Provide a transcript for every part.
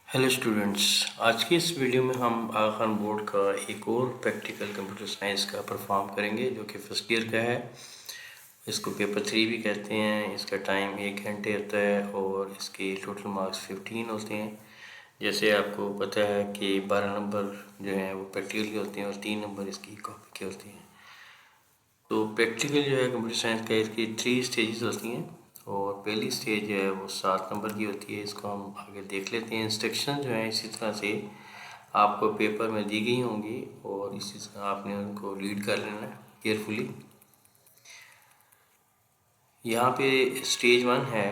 Hello students, आज की इस वीडियो में हम आगा खान बोर्ड का एक और प्रैक्टिकल कंप्यूटर साइंस का परफॉर्म करेंगे जो कि फर्स्ट ईयर का है। इसको पेपर 3 भी कहते हैं। इसका टाइम 1 घंटे होता है और इसके टोटल मार्क्स 15 होते हैं। जैसे आपको पता है कि 12 नंबर जो हैं वो प्रैक्टिकल के होते हैं और 3 नंबर इसकी कॉपी के होते हैं। तो प्रैक्टिकल जो है कंप्यूटर साइंस का, इसकी 3 स्टेजेस होती हैं और पहली स्टेज जो है वो 7 नंबर की होती है। इसको हम आगे देख लेते हैं। इंस्ट्रक्शन जो है इसी तरह से आपको पेपर में दी गई होंगी और इसी तरह आपने उनको रीड कर लेना है केयरफुली। यहाँ पे स्टेज 1 है,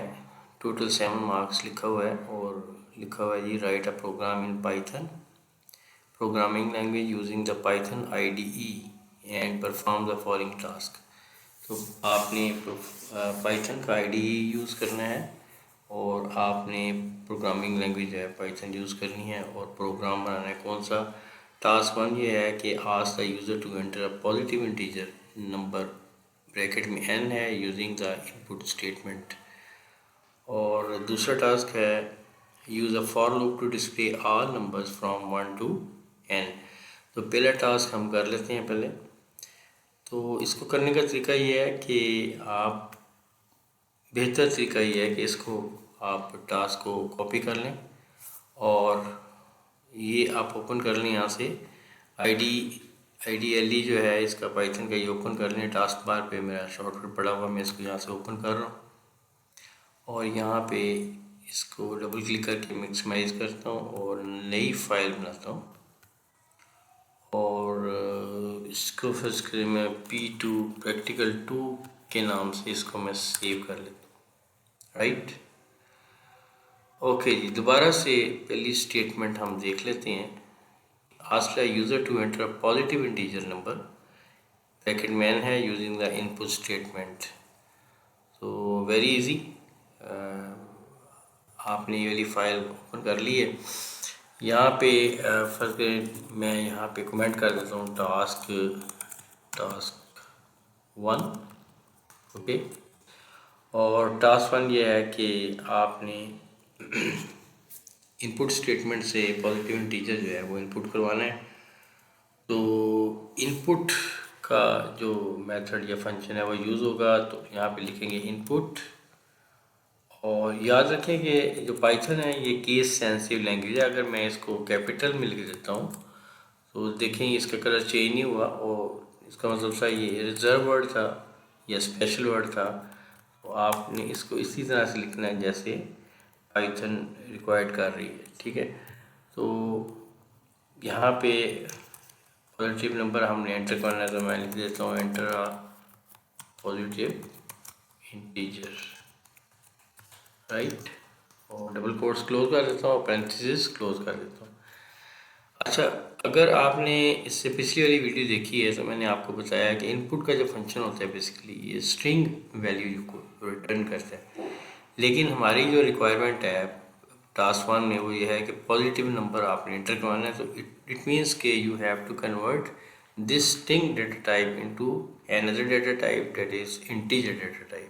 टोटल 7 मार्क्स लिखा हुआ है और लिखा हुआ है जी write a program in Python programming language using the Python IDE and perform the following task. तो आपने पाइथन का IDE यूज़ करना है और आपने प्रोग्रामिंग लैंग्वेज जो है पाइथन यूज़ करनी है और प्रोग्राम बनाना है। कौन सा? टास्क 1 ये है कि ask the user to enter a positive integer number, bracket में n है, यूजिंग द इनपुट स्टेटमेंट। और दूसरा टास्क है use a for loop to display all numbers from 1 to n। तो पहला टास्क हम कर लेते हैं पहले। तो इसको करने का तरीका ये है कि बेहतर तरीका ये है कि इसको आप टास्क को कॉपी कर लें और ये आप ओपन कर लें यहाँ से। IDLE जो है इसका पाइथन का, ये ओपन कर लें। टास्क बार पे मेरा शॉर्टकट पड़ा हुआ, मैं इसको यहाँ से ओपन कर रहा हूँ और यहाँ पे इसको डबल क्लिक करके मैक्सिमाइज करता हूँ और नई फाइल बनाता हूँ और इसको फिर मैं P2 प्रैक्टिकल 2 के नाम से इसको मैं सेव कर लेता हूँ। राइट, ओके जी। दोबारा से पहली स्टेटमेंट हम देख लेते हैं। Ask the user to enter a positive integer number, bracket में n है, यूजिंग द इनपुट स्टेटमेंट। तो वेरी इजी, आपने ये वाली फाइल ओपन कर ली है। यहाँ पे फर्स्ट मैं यहाँ पे कमेंट कर देता हूँ टास्क 1। ओके, और टास्क 1 ये है कि आपने इनपुट स्टेटमेंट से पॉजिटिव इंटीजर जो है वो इनपुट करवाना है। तो इनपुट का जो मेथड या फंक्शन है वो यूज़ होगा, तो यहाँ पे लिखेंगे इनपुट। और याद रखें कि जो पाइथन है ये केस सेंसिटिव लैंग्वेज है। अगर मैं इसको कैपिटल में लिख देता हूँ तो देखें इसका कलर चेंज नहीं हुआ और इसका मतलब सा ये रिजर्व वर्ड था या स्पेशल वर्ड था। तो आपने इसको इसी तरह से लिखना है जैसे पाइथन रिक्वायर्ड कर रही है। ठीक है, तो यहाँ पे पॉजिटिव नंबर हमने एंटर करना है, तो मैं लिख देता हूँ enter a positive integer. Right, और डबल कोट्स क्लोज कर देता हूँ, पैरेंथेसिस क्लोज कर देता हूँ। अच्छा, अगर आपने इससे पिछली वाली वीडियो देखी है तो मैंने आपको बताया कि इनपुट का जो फंक्शन होता है बेसिकली ये स्ट्रिंग वैल्यू को रिटर्न करता है। लेकिन हमारी जो रिक्वायरमेंट है टास्क 1 में वो ये है कि पॉजिटिव नंबर आपने एंटर करवाना है। तो इट मीन्स के you have to convert this string data type into another data type, that is integer data type.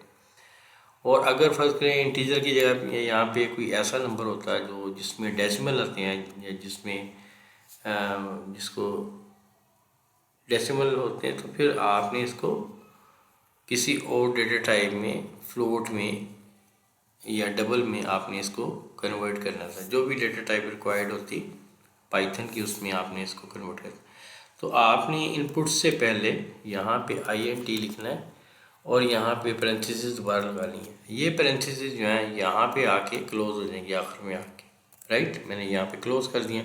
और अगर फर्स्ट करें इंटीजर की जगह पे यहाँ पे कोई ऐसा नंबर होता है जो जिसमें डेसिमल आते हैं या जिसको डेसिमल होते हैं, तो फिर आपने इसको किसी और डेटा टाइप में, फ्लोट में या डबल में आपने इसको कन्वर्ट करना था। जो भी डेटा टाइप रिक्वायर्ड होती पाइथन की उसमें आपने इसको कन्वर्ट करना। तो आपने इनपुट से पहले यहाँ पे INT लिखना है और यहाँ पे पैरेंथेसिस दोबारा लगानी है। ये पैरेंथेसिस जो है यहाँ पे आके क्लोज हो जाएंगे आखिर में आके। राइट, मैंने यहाँ पे क्लोज कर दिया।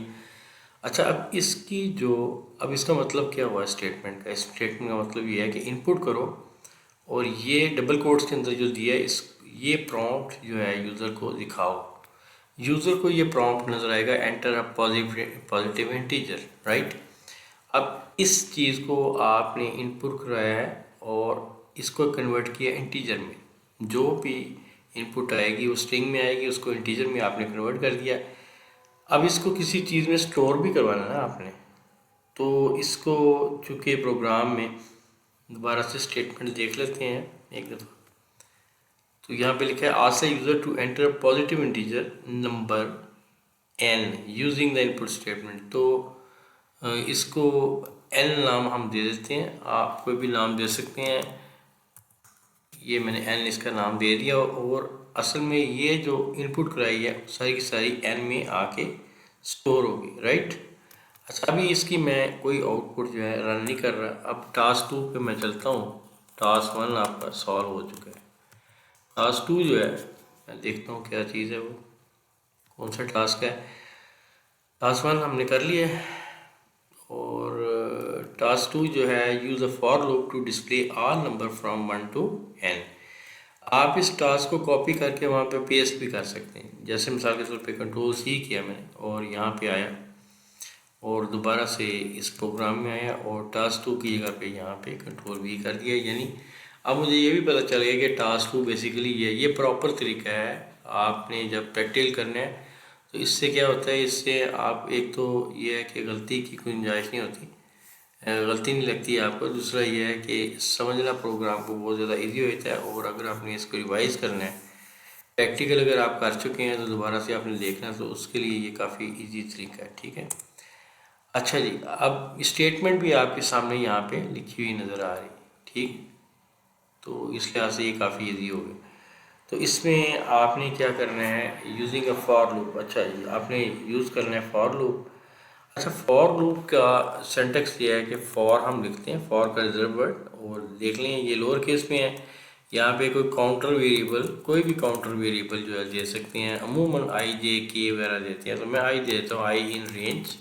अच्छा, अब इसका मतलब क्या हुआ स्टेटमेंट का? इस स्टेटमेंट का मतलब ये है कि इनपुट करो और ये डबल कोट्स के अंदर जो दिया है ये प्रॉम्प्ट जो है यूज़र को दिखाओ। यूज़र को ये प्रॉम्प्ट नज़र आएगा enter a positive integer. Right, अब इस चीज़ को आपने इनपुट कराया है और इसको कन्वर्ट किया इंटीजर में। जो भी इनपुट आएगी वो स्ट्रिंग में आएगी, उसको इंटीजर में आपने कन्वर्ट कर दिया। अब इसको किसी चीज़ में स्टोर भी करवाना है ना आपने। तो इसको चूँकि प्रोग्राम में दोबारा से स्टेटमेंट देख लेते हैं एक दफ़ा। तो यहाँ पे लिखा है ask the user to enter a positive integer number N using the input statement. तो इसको एन नाम हम दे देते हैं, आप कोई भी नाम दे सकते हैं। ये मैंने एन इसका नाम दे दिया, और असल में ये जो इनपुट कराई है सारी की सारी एन में आके स्टोर होगी, राइट। अच्छा, अभी इसकी मैं कोई आउटपुट जो है रन नहीं कर रहा। अब टास्क 2 पे मैं चलता हूँ। टास्क 1 आपका सॉल्व हो चुका है। टास्क 2 जो है, मैं देखता हूँ क्या चीज़ है, वो कौन सा टास्क है। टास्क 1 हमने कर लिया है, और टास्क 2 जो है, use a for loop to display all number from 1 to n। आप इस टास्क को कॉपी करके वहाँ पे पेस्ट भी कर सकते हैं। जैसे मिसाल के तौर पे Ctrl+C किया मैंने और यहाँ पे आया, और दोबारा से इस प्रोग्राम में आया, और टास्क 2 की जगह पे यहाँ पे Ctrl+V कर दिया। यानी अब मुझे ये भी पता चल गया कि टास्क 2 बेसिकली ये प्रॉपर तरीका है। आपने जब प्रैक्टिकल करना है तो इससे क्या होता है, इससे आप, एक तो ये है कि गलती की कोई गुंजाइश नहीं होती, गलती नहीं लगती है आपको। दूसरा ये है कि समझना प्रोग्राम को बहुत ज़्यादा इजी हो जाता है। और अगर आपने इसको रिवाइज करना है, प्रैक्टिकल अगर आप कर चुके हैं तो दोबारा से आपने देखना, तो उसके लिए ये काफ़ी इजी तरीका है, ठीक है। अच्छा जी, अब स्टेटमेंट भी आपके सामने यहाँ पे लिखी हुई नज़र आ रही, ठीक। तो इस लिहाज से ये काफ़ी इजी हो गया। तो इसमें आपने क्या करना है, यूजिंग अ फॉर लूप। अच्छा जी, आपने यूज़ करना है फॉर लूप। अच्छा, फॉर लूप का सिंटेक्स ये है कि फॉर हम लिखते हैं, फॉर का रिजर्व वर्ड, और देख लें ये लोअर केस में है। यहाँ पे कोई काउंटर वेरिएबल, कोई भी काउंटर वेरिएबल जो है दे सकते हैं। अमूमन आई जे के वगैरह देते हैं, तो मैं आई देता हूँ, आई इन रेंज।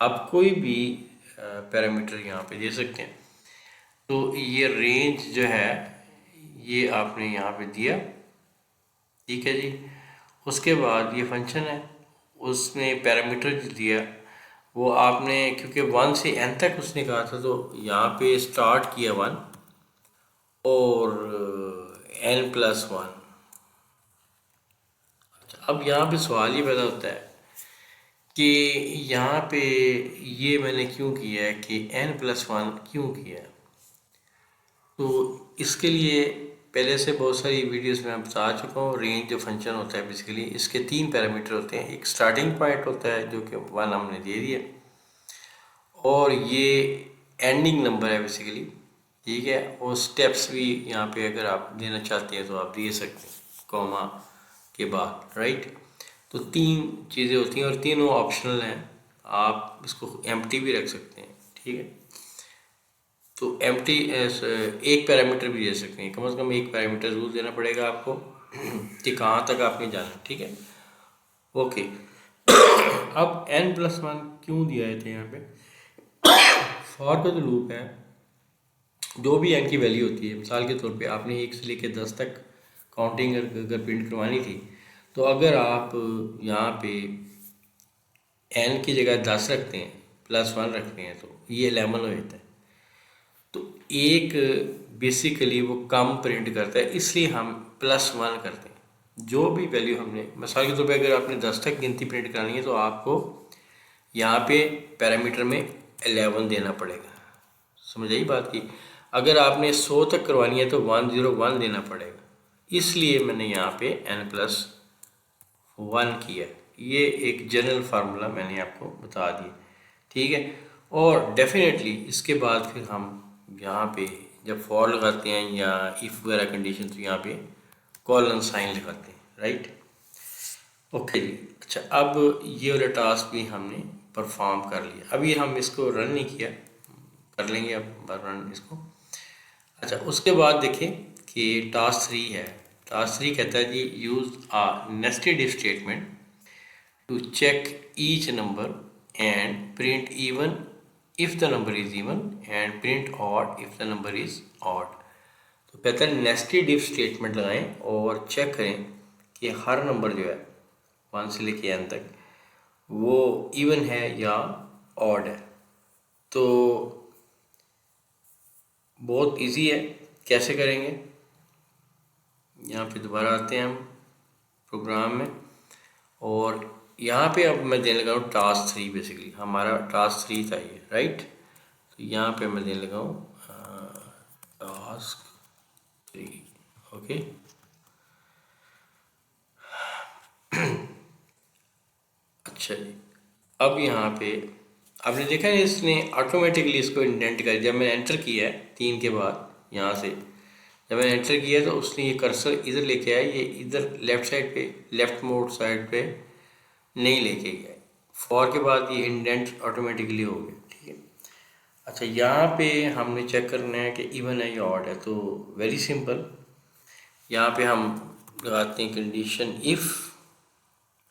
आप कोई भी पैरामीटर यहाँ पे दे सकते हैं। तो ये रेंज जो है ये आपने यहाँ पे दिया, ठीक है जी। उसके बाद ये फंक्शन है, उसमें पैरामीटर जो दिया वो आपने, क्योंकि 1 से n तक उसने कहा था, तो यहाँ पे स्टार्ट किया 1 और n+1। अब यहाँ पे सवाल ये पैदा होता है कि यहाँ पे ये मैंने क्यों किया है, कि n+1 क्यों किया है। तो इसके लिए पहले से बहुत सारी वीडियोस में मैं बता चुका हूँ। रेंज जो फंक्शन होता है बेसिकली, इसके 3 पैरामीटर होते हैं। एक स्टार्टिंग पॉइंट होता है जो कि 1 हमने दे दिया, और ये एंडिंग नंबर है बेसिकली, ठीक है। और स्टेप्स भी यहाँ पे अगर आप देना चाहते हैं तो आप दे सकते हैं कॉमा के बाद, राइट। तो 3 चीज़ें होती हैं, और तीनों ऑप्शनल हैं। आप इसको एम्प्टी भी रख सकते हैं, ठीक है। तो एम्प्टी एक पैरामीटर भी दे सकते हैं, कम से कम एक पैरामीटर जरूर देना पड़ेगा आपको कि कहाँ तक आपने जाना, ठीक है। ओके। अब n+1 क्यों दिया है थे यहाँ पे, फॉर का जो लूप है, जो भी n की वैल्यू होती है, मिसाल के तौर पे आपने 1 से लेकर 10 तक काउंटिंग अगर प्रिंट करवानी थी, तो अगर आप यहाँ पे n की जगह 10 रखते हैं, +1 रखते हैं, तो ये 11 हो जाता है। तो एक बेसिकली वो कम प्रिंट करता है, इसलिए हम +1 करते हैं। जो भी वैल्यू हमने, मिसाल के तौर पे अगर आपने 10 तक गिनती प्रिंट करानी है, तो आपको यहाँ पे पैरामीटर में 11 देना पड़ेगा। समझ आई बात की। अगर आपने 100 तक करवानी है तो 101 देना पड़ेगा। इसलिए मैंने यहाँ पे n+1 किया। ये एक जनरल फार्मूला मैंने आपको बता दिया, ठीक है। और डेफिनेटली इसके बाद फिर हम यहाँ पे जब फॉर लगाते हैं या इफ़ वगैरह कंडीशन, तो यहाँ पे कॉलन साइन लगाते हैं, राइट। ओके जी। अच्छा, अब ये वाला टास्क भी हमने परफॉर्म कर लिया। अभी हम इसको रन नहीं किया, कर लेंगे अब रन इसको। अच्छा, उसके बाद देखें कि टास्क 3 है। टास्क 3 कहता है जी, use a nested if statement to check each number and print even if the number is even and print odd if the number is odd. तो कहता है नेस्टेड इफ स्टेटमेंट लगाएं और चेक करें कि हर नंबर जो है 1 से लेके n तक वो इवन है या ऑड है। तो बहुत इजी है, कैसे करेंगे, यहाँ पे दोबारा आते हैं हम प्रोग्राम में, और यहाँ पे अब मैं देने लगा हूँ टास्क 3। बेसिकली हमारा टास्क 3 था ये, राइट। तो यहाँ पे मैं देने लगा हूँ टास्क 3, ओके। अच्छा जी, अब यहाँ पे आपने देखा है इसने ऑटोमेटिकली इसको इंडेंट कर, जब मैंने एंटर किया है 3 के बाद यहाँ से जब मैंने एंटर किया तो उसने ये कर्सर इधर लेके आया, ये इधर लेफ्ट साइड पे, लेफ्ट मोड साइड पे नहीं लेके गया। फॉर के बाद ये इंडेंट ऑटोमेटिकली हो गया, ठीक है। अच्छा, यहाँ पे हमने चेक करना है कि इवन है या ऑड है, तो वेरी सिंपल, यहाँ पे हम लगाते हैं कंडीशन इफ़,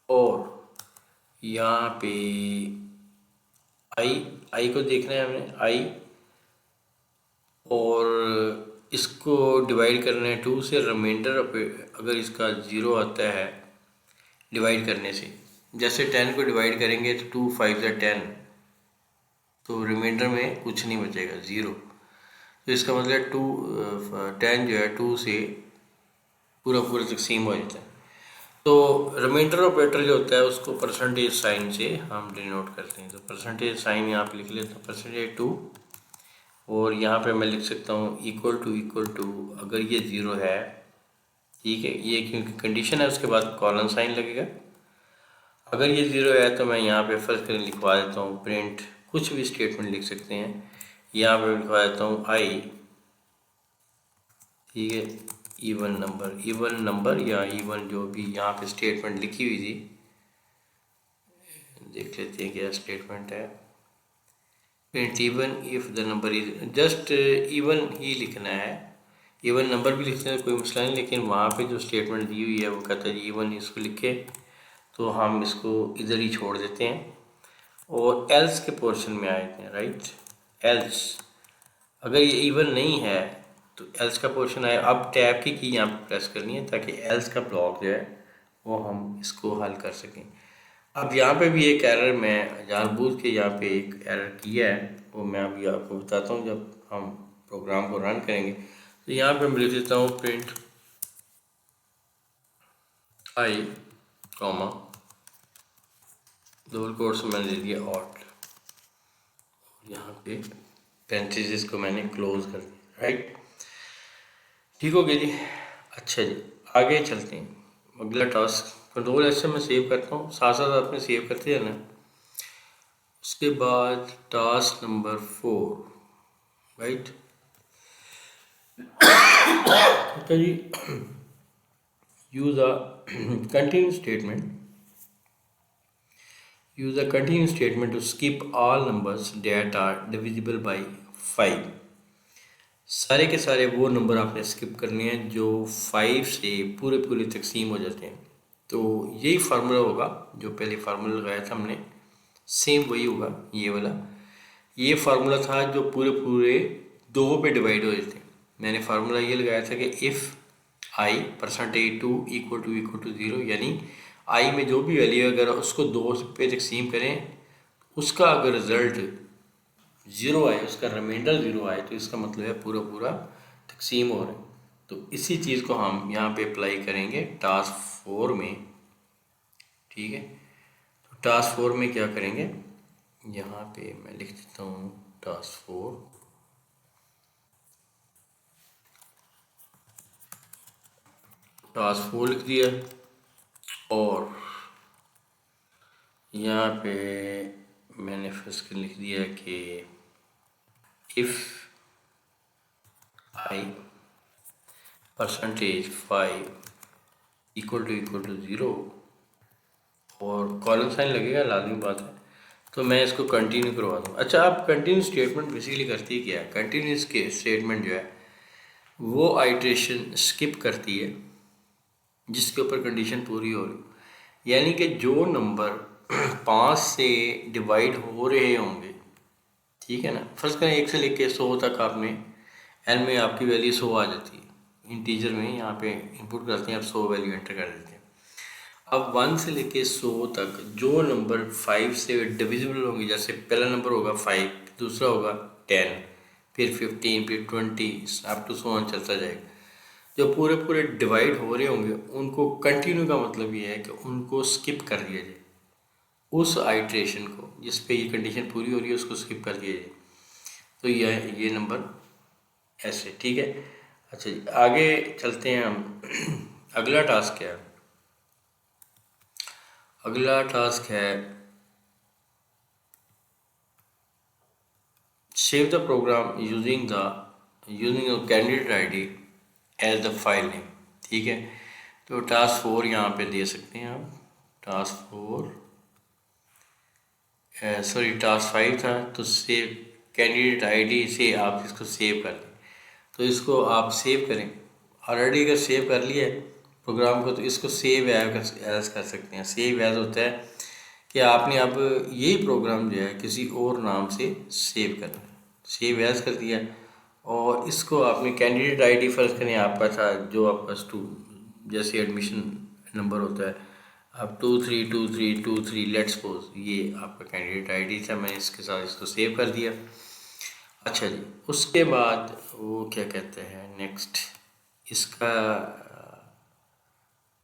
और यहाँ पे आई को देखना है हमने, आई, और इसको डिवाइड करना है 2 से, रिमाइंडर अगर इसका 0 आता है डिवाइड करने से, जैसे 10 को डिवाइड करेंगे तो 2 5 या 10, तो रिमाइंडर में कुछ नहीं बचेगा, 0। तो इसका मतलब 10 जो है 2 से पूरा पूरा तकसीम हो जाता है। तो रिमाइंडर ऑपरेटर जो होता है उसको परसेंटेज साइन से हम डिनोट करते हैं। तो परसेंटेज साइन यहाँ पे लिख लेते हैं, परसेंटेज 2, और यहाँ पे मैं लिख सकता हूँ इक्वल टू, अगर ये 0 है, ठीक है, ये क्योंकि कंडीशन है उसके बाद कॉलन साइन लगेगा। अगर ये 0 है तो मैं यहाँ पे फर्स्ट करें लिखवा देता हूँ प्रिंट, कुछ भी स्टेटमेंट लिख सकते हैं, यहाँ पे लिखवा देता हूँ आई, ठीक है, इवन नंबर या इवन जो भी यहाँ पे स्टेटमेंट लिखी हुई थी, देख लेते हैं क्या स्टेटमेंट है। Print even if the number is, just even he लिखना है, इवन नंबर भी लिखते हैं कोई मसला नहीं, लेकिन वहाँ पे जो स्टेटमेंट दी हुई है वो कहता है इवन, इसको लिखे तो हम इसको इधर ही छोड़ देते हैं और एल्स के पोर्शन में आए थे, राइट। एल्स अगर ये इवन नहीं है तो एल्स का पोर्शन आए। अब टैब की यहाँ पे प्रेस करनी है ताकि एल्स का ब्लॉक जो है वो हम इसको हल कर सकें। अब यहाँ पे भी एक एरर मैं जानबूझ के यहाँ पे एक एरर किया है, वो मैं अभी आपको बताता हूँ जब हम प्रोग्राम को रन करेंगे। तो यहाँ पे मैं लिख देता हूँ print I comma double quotes में मैंने दे दिया ऑट, यहाँ पे पेरेंथेसिस को मैंने क्लोज कर दिया, राइट। ठीक हो गया जी। अच्छा जी, आगे चलते हैं। अगला टास्क कंट्रोल एस से मैं सेव करता हूँ, साथ साथ आपने सेव करते जाना। उसके बाद टास्क नंबर 4, राइट। अच्छा जी, use a continue statement, use a continue statement to skip all numbers that are divisible by 5। सारे के सारे वो नंबर आपने स्किप करने हैं जो 5 से पूरे पूरे तकसीम हो जाते हैं। तो यही फार्मूला होगा जो पहले फार्मूला लगाया था हमने, सेम वही होगा ये वाला। ये फार्मूला था जो पूरे पूरे 2 पे डिवाइड हो जाते हैं। मैंने फार्मूला ये लगाया था कि if I percentage 2 equal to 0, यानी आई में जो भी वैल्यू है अगर उसको 2 पे तकसीम करें, उसका अगर रिज़ल्ट 0 आए, उसका रिमाइंडर 0 आए, तो इसका मतलब है पूरा पूरा तकसीम हो रहा है। तो इसी चीज़ को हम यहाँ पे अप्लाई करेंगे टास्क 4 में, ठीक है। तो टास्क 4 में क्या करेंगे, यहाँ पे मैं लिख देता हूँ टास्क 4, टास्क 4 लिख दिया, और यहाँ पे मैंने फर्स्ट लिख दिया कि if I percentage 5 equal to 0, और कॉलन साइन लगेगा, लाजमी बात है। तो मैं इसको कंटिन्यू करवा दूँ। अच्छा, आप कंटिन्यू स्टेटमेंट बेसिकली करती है क्या है, कंटिन्यूस के स्टेटमेंट जो है वो आइट्रेशन स्किप करती है जिसके ऊपर कंडीशन पूरी हो रही, यानी कि जो नंबर 5 से डिवाइड हो रहे होंगे, ठीक है ना। फर्स्ट करें 1 से लेके 100 तक आपने एन में आपकी वैल्यू 100 आ जाती है, इंटीजर में यहाँ पे इनपुट करते हैं, आप 100 वैल्यू एंटर कर देते हैं। अब 1 से लेके 100 तक जो नंबर 5 से डिविजिबल होंगे, जैसे पहला नंबर होगा 5, दूसरा होगा 10, फिर 15, फिर 20, अप टू 100 चलता जाएगा। जो पूरे पूरे डिवाइड हो रहे होंगे उनको कंटिन्यू का मतलब ये है कि उनको स्किप कर दिया जाए, उस आइट्रेशन को जिस पे ये कंडीशन पूरी हो रही है उसको स्किप कर दिया जाए। तो ये नंबर ऐसे, ठीक है। अच्छा जी, आगे चलते हैं हम। अगला टास्क क्या है, अगला टास्क है save the program using candidate ID as the file name. ठीक है, तो टास्क 4 यहाँ पे दे सकते हैं आप। टास्क 4 सॉरी टास्क 5 था, तो सेव कैंडिडेट आईडी से आप इसको सेव कर लें। तो इसको आप सेव करें। ऑलरेडी अगर सेव कर लिया है प्रोग्राम को, तो इसको सेव एज कर सकते हैं। सेव एज होता है कि आपने अब यही प्रोग्राम जो है किसी और नाम से सेव करना है। सेव एज कर दिया, और इसको आपने कैंडिडेट आईडी फर्ज करें आपका था, जो आपका जैसे एडमिशन नंबर होता है, अब 232323 लेट्स सपोज ये आपका कैंडिडेट आईडी था। मैंने इसके साथ इसको सेव कर दिया। अच्छा जी, उसके बाद वो क्या कहते हैं नेक्स्ट, इसका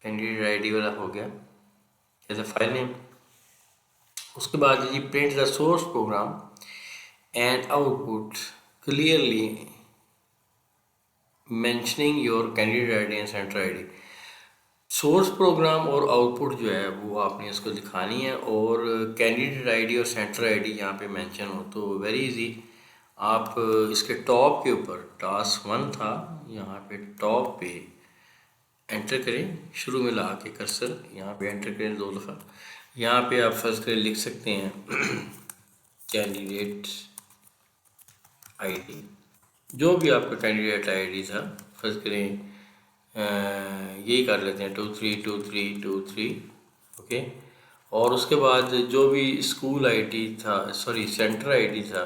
कैंडिडेट आईडी वाला हो गया एज अ फाइल नेम। उसके बाद जी print the source program and output clearly mentioning your candidate ID and centre ID. Source program और आउटपुट जो है वो आपने इसको दिखानी है, और कैंडिडेट आईडी और सेंटर आईडी यहाँ पे मेंशन हो। तो वेरी इजी, आप इसके टॉप के ऊपर टास्क 1 था, यहाँ पे टॉप पे एंटर करें, शुरू में ला के कर्सर यहाँ पे एंटर करें 2 दफ़ा। यहाँ पे आप फर्स्ट करें लिख सकते हैं कैंडिडेट आईडी, जो भी आपका कैंडिडेट आईडी था फर्स्ट करें, यही कर लेते हैं 232323। ओके, और उसके बाद जो भी स्कूल आईडी था, सॉरी सेंटर आईडी था,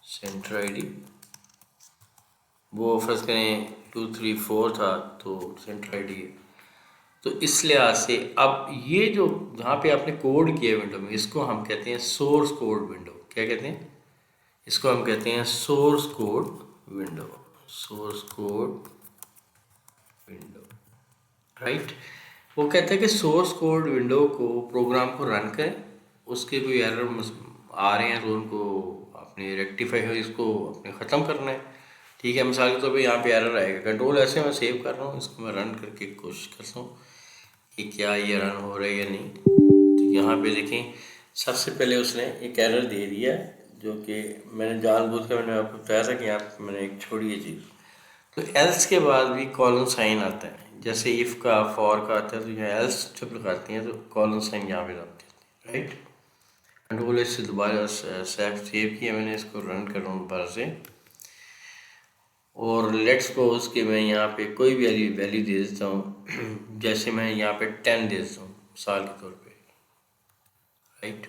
सेंटर आईडी वो फर्स्ट करें 234 था, तो सेंटर आईडी है। तो इस लिहाज से अब ये जो जहाँ पे आपने कोड किया विंडो में, इसको हम कहते हैं सोर्स कोड विंडो। क्या कहते हैं इसको? हम कहते हैं source code window. Source code window, right. वो कहते हैं कि सोर्स कोड विंडो को प्रोग्राम को रन करें, उसके कोई एरर आ रहे हैं तो उनको आपने रेक्टिफाई हो, इसको अपने ख़त्म करना है। ठीक है, मिसाल के तौर पे यहाँ पे एरर आएगा, कंट्रोल ऐसे मैं सेव कर रहा हूँ, इसको मैं रन करके कोशिश करता हूँ कि क्या ये रन हो रहा है या नहीं। तो यहाँ पे देखें, सबसे पहले उसने एक एरर दे दिया, जो कि मैंने जानबूझ कर मैंने आपको बताया था कि आप मैंने एक छोड़ी ये चीज़। तो एल्स के बाद भी कॉलन साइन आता है, जैसे इफ़ का फॉर का आता है, तो यहाँ एल्स जब लगाते हैं तो कॉलन साइन यहाँ पे लगाते हैं, राइट। कंट्रोल इससे दोबारा सेव किया मैंने, इसको रन कर रहा हूँ दोबारा से, और लेट्स सपोज कि मैं यहाँ पे कोई भी वैल्यू दे देता हूँ जैसे मैं यहाँ पे 10 दे देता हूँ मिसाल के तौर पे, राइट।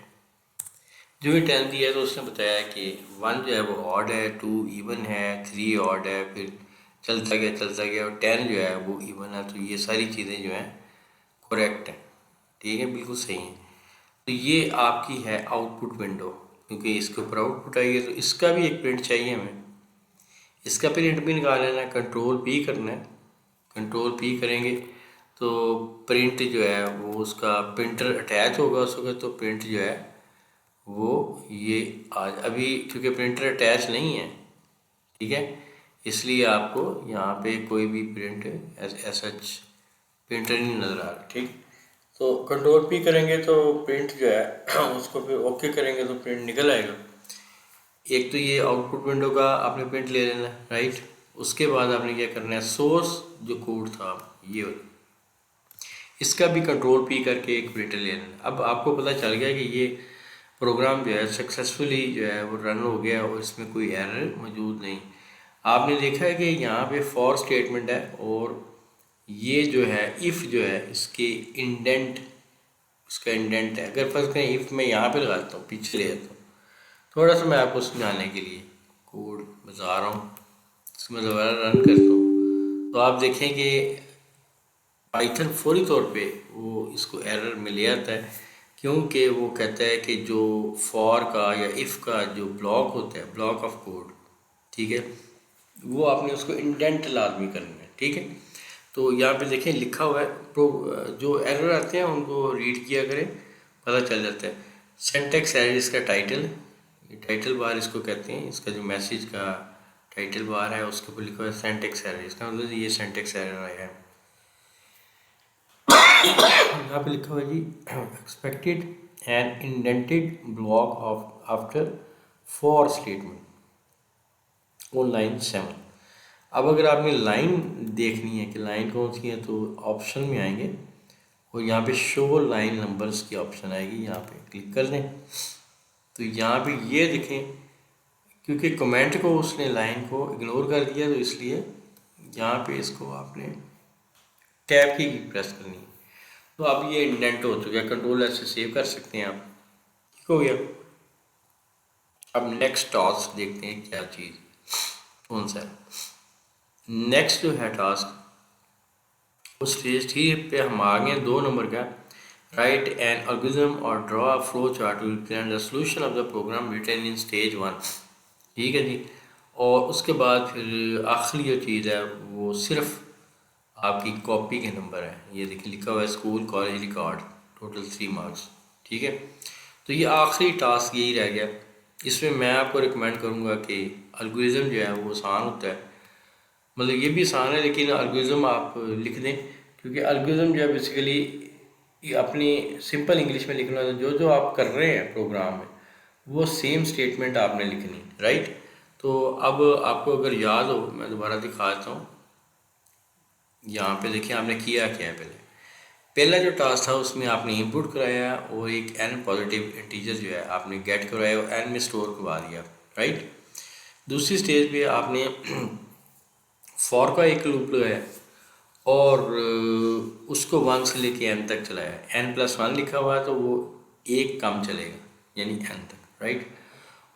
जो भी 10 दिया है तो उसने बताया कि 1 जो है वो ऑड है, 2 इवन है, 3 ऑड है, फिर चलता गया, और 10 जो है वो इवन है। तो ये सारी चीज़ें जो हैं करेक्ट हैं, ठीक है, बिल्कुल सही हैं। तो ये आपकी है आउटपुट विंडो, क्योंकि इसके ऊपर आउटपुट आई है, तो इसका भी एक प्रिंट चाहिए हमें। इसका प्रिंट भी निकाल लेना है, कंट्रोल पी करना है। कंट्रोल पी करेंगे तो प्रिंट जो है वो उसका प्रिंटर अटैच होगा उस वक्त, तो प्रिंट जो है वो ये आज अभी चूँकि प्रिंटर अटैच नहीं है, ठीक है, इसलिए आपको यहाँ पे कोई भी प्रिंट सच प्रिंटर नहीं नज़र आ रहा, ठीक। तो कंट्रोल पी करेंगे तो प्रिंट जो है उसको फिर ओके करेंगे तो प्रिंट निकल आएगा। एक तो ये आउटपुट विंडो का आपने प्रिंट ले लेना, राइट। उसके बाद आपने क्या करना है, सोर्स जो कोड था ये इसका भी कंट्रोल पी करके एक प्रिंट ले लेना। अब आपको पता चल गया कि ये प्रोग्राम जो है सक्सेसफुली जो है वो रन हो गया और इसमें कोई एरर मौजूद नहीं। आपने देखा है कि यहाँ पे फॉर स्टेटमेंट है, और ये जो है इफ़ जो है इसके इंडेंट, इसका इंडेंट है। अगर फर्स्ट करें इफ़ मैं यहाँ पे लगाता हूँ, पीछे ले जाता हूँ, थोड़ा सा मैं आपको समझाने के लिए कोड बता रहा हूँ, इसको मैं दोबारा रन करता हूँ, तो आप देखें कि पाइथन फौरी तौर पे वो इसको एरर मिल जाता है, क्योंकि वो कहता है कि जो फॉर का या इफ़ का जो ब्लॉक होता है, ब्लॉक ऑफ कोड, ठीक है, वो आपने उसको इंडेंट लाजमी करना है, ठीक है। तो यहाँ पे देखें लिखा हुआ है, जो एरर आते हैं उनको रीड किया करें, पता चल जाता है। सिंटैक्स एरर इसका टाइटल, ये टाइटल बार इसको कहते हैं, इसका जो मैसेज का टाइटल बार है उसके ऊपर लिखा हुआ है सिंटैक्स एरर, इसका मतलब ये सिंटैक्स एरर आया है। यहाँ पे लिखा हुआ है जी expected an indented block of after for statement on line 7। अब अगर आपने लाइन देखनी है कि लाइन कौन सी है, तो ऑप्शन में आएंगे और यहाँ पे शो लाइन नंबर्स की ऑप्शन आएगी, यहाँ पे क्लिक कर दें। तो यहाँ पे ये देखें, क्योंकि कमेंट को उसने लाइन को इग्नोर कर दिया, तो इसलिए यहाँ पे इसको आपने टैब की प्रेस करनी है। तो अब ये इंडेंट हो चुका है, कंट्रोल एस से सेव कर सकते हैं आप। ठीक हो गया। अब नेक्स्ट टास्क देखते हैं क्या चीज़ कौन सा है। नेक्स्ट जो है टास्क, उस स्टेज 3 पे हम आ गए 2 नंबर का, राइट एन एल्गोरिथम और draw a flow chart to represent the solution of the program written in stage 1। ठीक है जी। और उसके बाद फिर आखिरी जो चीज़ है वो सिर्फ आपकी कॉपी के नंबर है। ये देखिए लिखा हुआ है school college record, total 3 marks. ठीक है। तो ये आखिरी टास्क यही रह गया। इसमें मैं आपको रिकमेंड करूँगा कि एल्गोरिथम जो है वो आसान होता है, मतलब ये भी आसान है, लेकिन एल्गोरिथम आप लिख दें, क्योंकि एल्गोरिथम जो है बेसिकली अपनी सिंपल इंग्लिश में लिखना है। जो जो आप कर रहे हैं प्रोग्राम में वो सेम स्टेटमेंट आपने लिखनी, राइट। तो अब आपको अगर याद हो, मैं दोबारा दिखा देता हूँ। यहाँ पे देखिए आपने किया क्या है। पहला जो टास्क था उसमें आपने इनपुट कराया और एक एन पॉजिटिव इंटीजर जो है आपने गेट करवाया और एन में स्टोर करवा दिया, राइट। दूसरी स्टेज पे आपने फॉर का एक लूप लगाया और उसको 1 से लेके एन तक चलाया। n+1 लिखा हुआ है तो वो एक कम चलेगा, यानी एन तक, राइट।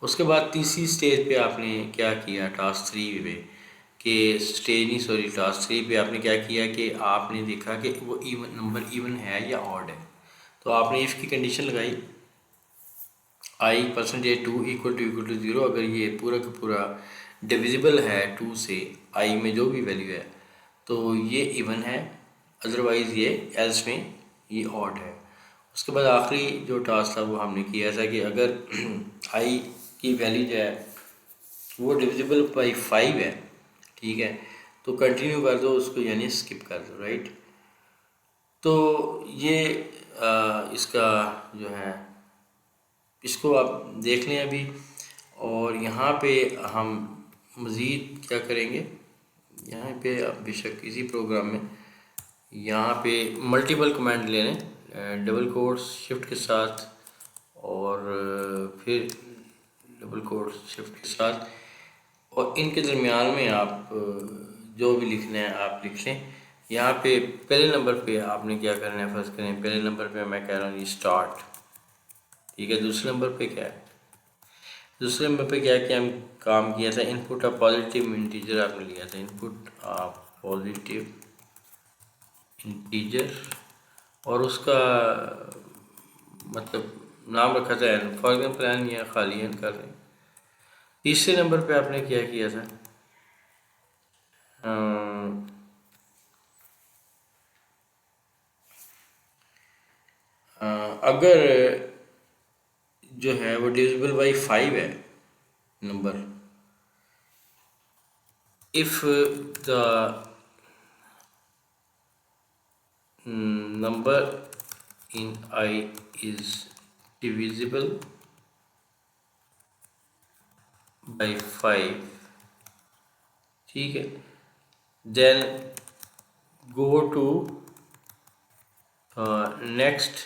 उसके बाद तीसरी स्टेज पे आपने क्या किया, टास्क 3 पे टास्क 3 पे आपने क्या किया कि आपने देखा कि वो इवन नंबर इवन है या ऑड है। तो आपने इफ़ की कंडीशन लगाई i%2 = 0। अगर ये पूरा का पूरा डिविजिबल है 2 से, i में जो भी वैल्यू है तो ये इवन है, अदरवाइज़ ये एल्स में ये ऑड है। उसके बाद आखिरी जो टास्क था वो हमने किया था कि अगर i की वैल्यू जो है वो डिविजिबल बाई 5 है, ठीक है, तो कंटिन्यू कर दो उसको, यानी स्किप कर दो, राइट। तो ये इसका जो है, इसको आप देख लें अभी। और यहाँ पे हम मज़ीद क्या करेंगे, यहाँ पे आप बेशक इसी प्रोग्राम में यहाँ पे मल्टीपल कमांड ले लें, डबल कोट्स शिफ्ट के साथ और फिर डबल कोट्स शिफ्ट के साथ, और इनके दरमियान में आप जो भी लिखना है आप लिख लें। यहाँ पे पहले नंबर पे आपने क्या करना है, फर्स्ट करें पहले नंबर पे मैं कह रहा हूँ स्टार्ट, ठीक है। दूसरे नंबर पे क्या है, दूसरे नंबर पे क्या क्या हम काम किया था, इनपुट ऑफ पॉजिटिव इंटीजर आपने लिया था, इनपुट ऑफ पॉजिटिव इंटीजर, और उसका मतलब नाम रखा था एन, फॉर एग्जाम्पल एन या खाली एन कर रहे हैं। तीसरे नंबर पे आपने क्या किया था, अगर जो है वो डिविजिबल बाई 5 है number, if the number in I is divisible by 5, ठीक है, then go to next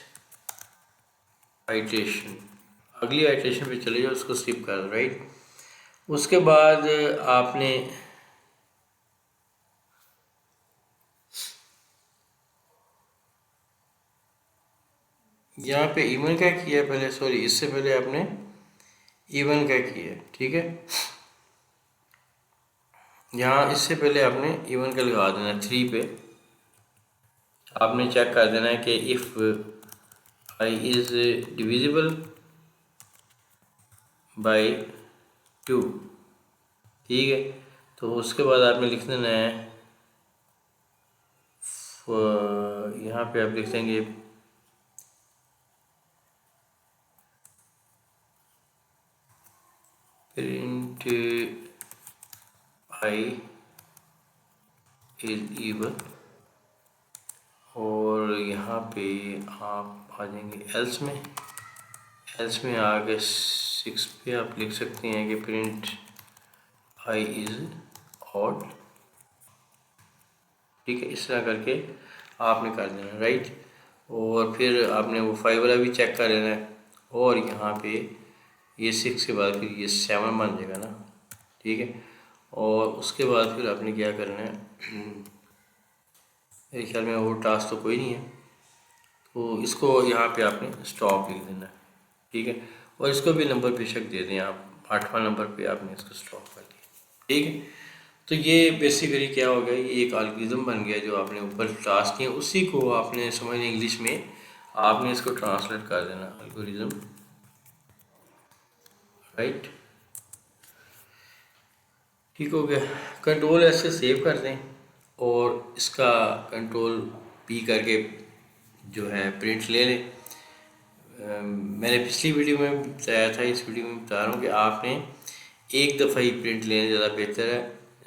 iteration, अगली आइट्रेशन पे चले जाओ, उसको स्किप कर दो, राइट। उसके बाद आपने यहाँ पे इवन का किया पहले, सॉरी इससे पहले आपने इवन का किया, ठीक है। यहाँ इससे पहले आपने इवन का लगा देना 3 पे, आपने चेक कर देना है कि if I is divisible by 2, ठीक है। तो उसके बाद आपने लिख देना है, यहाँ पे आप लिख देंगे प्रिंट I इज इवन, और यहाँ पे आप आ जाएंगे एल्स में, एल्स में आगे 6 पे आप लिख सकते हैं कि प्रिंट आई इज़ ऑड। ठीक है, इस तरह करके आपने कर देना, राइट। और फिर आपने वो 5 वाला भी चेक कर लेना है, और यहाँ पे ये 6 के बाद फिर ये 7 बन जाएगा ना। ठीक है, और उसके बाद फिर आपने क्या करना है, मेरे ख्याल में और टास्क तो कोई नहीं है, तो इसको यहाँ पे आपने स्टॉप लिख देना है। ठीक है, और इसको भी नंबर बेशक दे दें आप, 8वां नंबर पे आपने इसको स्टॉप कर दिया। ठीक है, तो ये बेसिकली क्या हो गया, ये एक एल्गोरिथम बन गया जो आपने ऊपर टास्क किए, उसी को आपने समझ इंग्लिश में आपने इसको ट्रांसलेट कर देना, एल्गोरिथम, राइट। ठीक हो गया, कंट्रोल ऐसे सेव कर दें और इसका कंट्रोल पी करके जो है प्रिंट ले लें। मैंने पिछली वीडियो में बताया था, इस वीडियो में बता रहा हूँ कि आपने एक दफ़ा ही प्रिंट लेना ज़्यादा बेहतर है।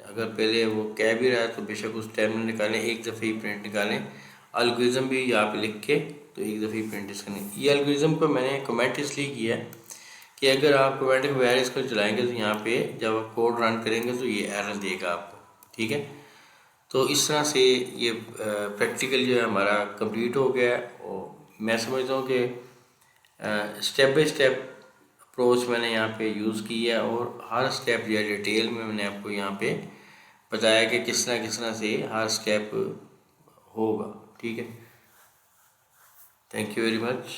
अगर पहले वो कह भी रहा है तो बेशक उस टाइम में निकालें, एक दफ़े ही प्रिंट निकालें। एल्गोरिथम भी यहाँ पे लिख के तो एक दफ़े ही प्रिंट इसका नहीं। ये एल्गोरिथम को मैंने कमेंट इसलिए किया है कि अगर आप कमेंट के बगैर इसको चलाएँगे तो यहाँ पे जब आप कोड रन करेंगे तो ये एरर देगा आपको। ठीक है, तो इस तरह से ये प्रैक्टिकल जो है हमारा कंप्लीट हो गया है। और मैं समझता हूँ कि स्टेप बाय स्टेप अप्रोच मैंने यहाँ पे यूज़ की है, और हर स्टेप या डिटेल में मैंने आपको यहाँ पे बताया कि किस तरह से हर स्टेप होगा। ठीक है, थैंक यू वेरी मच।